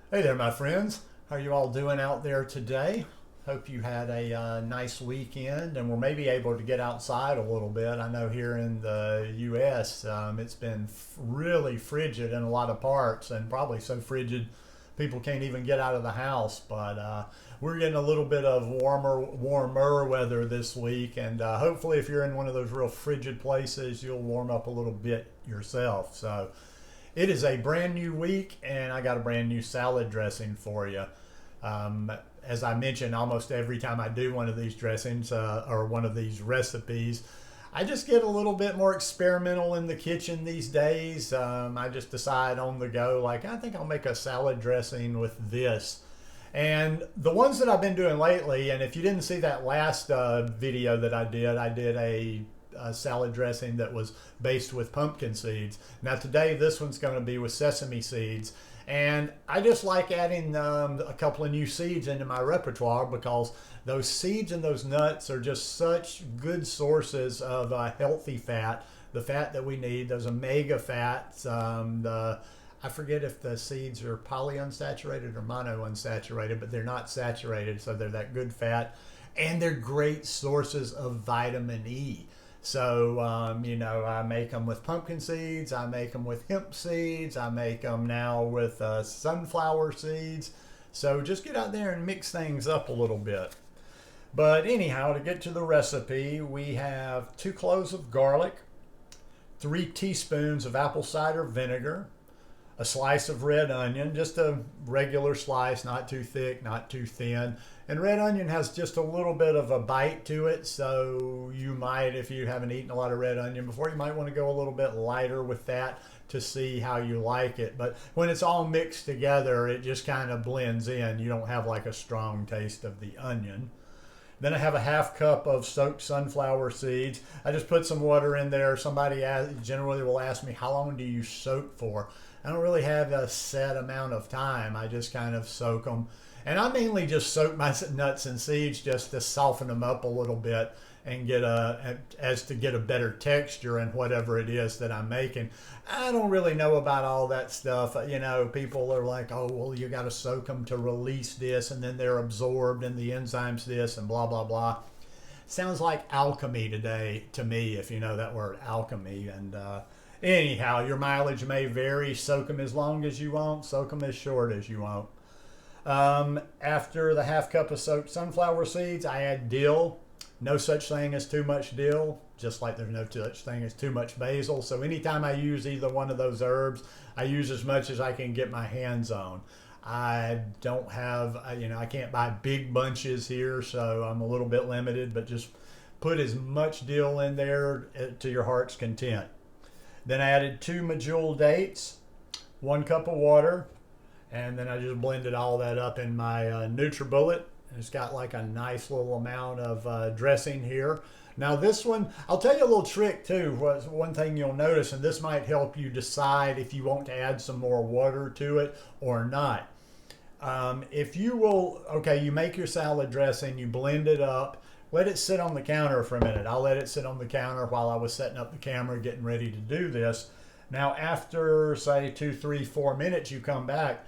Hey there, my friends. How are you all doing out there today? Hope you had a nice weekend and were maybe able to get outside a little bit. I know here in the U.S., it's been really frigid in a lot of parts, and probably so frigid people can't even get out of the house. But we're getting a little bit of warmer weather this week, and hopefully, if you're in one of those real frigid places, you'll warm up a little bit yourself. So it is a brand new week, and I got a brand new salad dressing for you. Um, as I mentioned, almost every time I do one of these dressings or one of these recipes, I just get a little bit more experimental in the kitchen these days. I just decide on the go, like, I think I'll make a salad dressing with this. And the ones that I've been doing lately, and if you didn't see that last video that I did a salad dressing that was based with pumpkin seeds. Now today this one's going to be with sesame seeds. And I just like adding a couple of new seeds into my repertoire because those seeds and those nuts are just such good sources of healthy fat, the fat that we need, those omega fats. I forget if the seeds are polyunsaturated or monounsaturated, but they're not saturated, so they're that good fat. And they're great sources of vitamin E. So, I make them with pumpkin seeds, I make them with hemp seeds, I make them now with sunflower seeds. So, just get out there and mix things up a little bit. But, anyhow, to get to the recipe, we have 2 cloves of garlic, 3 teaspoons of apple cider vinegar, a slice of red onion, just a regular slice, not too thick, not too thin. And red onion has just a little bit of a bite to it, so you might, if you haven't eaten a lot of red onion before, you might want to go a little bit lighter with that to see how you like it. But when it's all mixed together, it just kind of blends in. You don't have like a strong taste of the onion. Then I have a half cup of soaked sunflower seeds. I just put some water in there. Somebody generally will ask me, how long do you soak for? I don't really have a set amount of time. I just kind of soak them. And I mainly just soak my nuts and seeds just to soften them up a little bit and get a better texture in whatever it is that I'm making. I don't really know about all that stuff. People are like, oh, well, you got to soak them to release this, and then they're absorbed, and the enzymes this, and blah blah blah. Sounds like alchemy today to me, if you know that word, alchemy. And anyhow, your mileage may vary. Soak them as long as you want. Soak them as short as you want. After the half cup of soaked sunflower seeds, I add dill. No such thing as too much dill, just like there's no such thing as too much basil. So anytime I use either one of those herbs, I use as much as I can get my hands on. I don't have, I can't buy big bunches here, so I'm a little bit limited, but just put as much dill in there to your heart's content. Then I added 2 medjool dates, 1 cup of water, and then I just blended all that up in my NutriBullet. It's got like a nice little amount of dressing here. Now this one, I'll tell you a little trick too. One thing you'll notice, and this might help you decide if you want to add some more water to it or not. If you will, okay, you make your salad dressing, you blend it up, let it sit on the counter for a minute. I'll let it sit on the counter while I was setting up the camera, getting ready to do this. Now after, say, 2, 3, 4 minutes, you come back.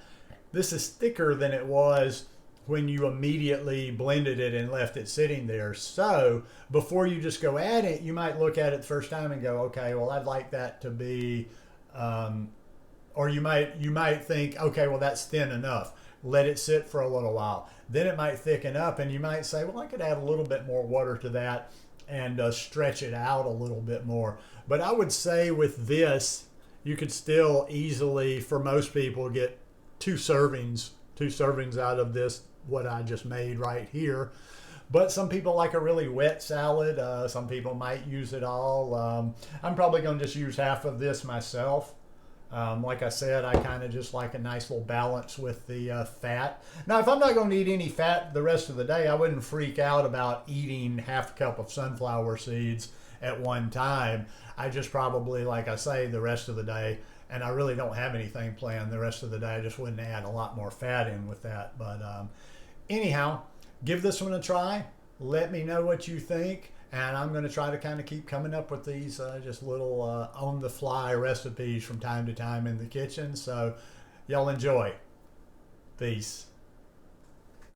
This is thicker than it was when you immediately blended it and left it sitting there. So before you just go at it, you might look at it the first time and go, okay, well, I'd like that to be, or you might think, okay, well, that's thin enough. Let it sit for a little while. Then it might thicken up, and you might say, well, I could add a little bit more water to that and stretch it out a little bit more. But I would say with this, you could still easily, for most people, get two servings out of this, what I just made right here. But some people like a really wet salad. Some people might use it all. I'm probably going to just use half of this myself. Like I said, I kind of just like a nice little balance with the fat. Now, if I'm not going to eat any fat the rest of the day, I wouldn't freak out about eating half a cup of sunflower seeds at one time. I just probably, like I say, the rest of the day, and I really don't have anything planned the rest of the day, I just wouldn't add a lot more fat in with that. But anyhow, give this one a try. Let me know what you think. And I'm going to try to kind of keep coming up with these just little on-the-fly recipes from time to time in the kitchen. So y'all enjoy. Peace.